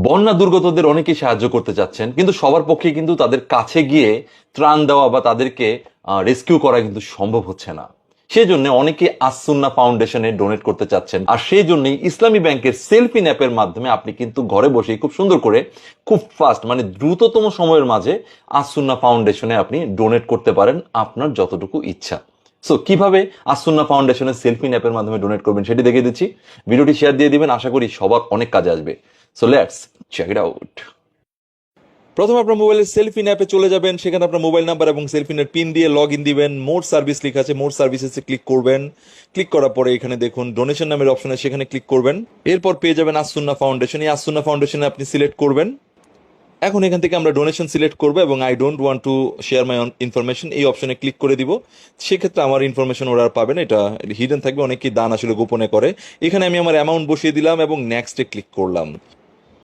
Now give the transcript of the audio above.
বন্যা দুর্গতদের অনেকেই সাহায্য করতে চাচ্ছেন, কিন্তু সবার পক্ষে কিন্তু তাদের কাছে গিয়ে ত্রাণ দেওয়া বা তাদেরকে রেস্কিউ করা কিন্তু সম্ভব হচ্ছে না। সেই জন্য অনেকে আসসুন্না ফাউন্ডেশনে ডোনেট করতে চাচ্ছেন, আর সেই জন্যই ইসলামী ব্যাংকের সেলফিন অ্যাপের মাধ্যমে আপনি কিন্তু ঘরে বসেই খুব সুন্দর করে, খুব ফাস্ট, মানে দ্রুততম সময়ের মাঝে আসসুন্না ফাউন্ডেশনে আপনি ডোনেট করতে পারেন আপনার যতটুকু ইচ্ছা। সো কিভাবে আসসুন্না ফাউন্ডেশনের সেলফিন অ্যাপের মাধ্যমে ডোনেট করবেন সেটি দেখিয়ে দিচ্ছি। ভিডিওটি শেয়ার দিয়ে দিবেন, আশা করি সবার অনেক কাজে আসবে। So let's check it out. প্রথমে আপনার মোবাইলের সেলফিন অ্যাপে চলে যাবেন, সেখানে আপনার মোবাইল নাম্বার এবং সেলফিনের পিন দিয়ে লগ ইন দিবেন। মোর সার্ভিস লেখা আছে, মোর সার্ভিসেসে ক্লিক করবেন। ক্লিক করার পরে এখানে দেখুন ডোনেশন নামের অপশন আছে, সেখানে ক্লিক করবেন। এরপর পেয়ে যাবেন আসসুন্না ফাউন্ডেশন। এই আসসুন্না ফাউন্ডেশনে আপনি সিলেক্ট করবেন। এখন এখান থেকে আমরা ডোনেশন সিলেক্ট করবো এবং I don't want to share my information এই অপশনে ক্লিক করে দিব। সেক্ষেত্রে আমার ইনফরমেশন ওরা আর পাবে না, এটা হিডেন থাকবে। অনেকেই দান আসলে গোপনে করে। এখানে আমি আমার অ্যামাউন্ট বসিয়ে দিলাম এবং নেক্সটে ক্লিক করলাম।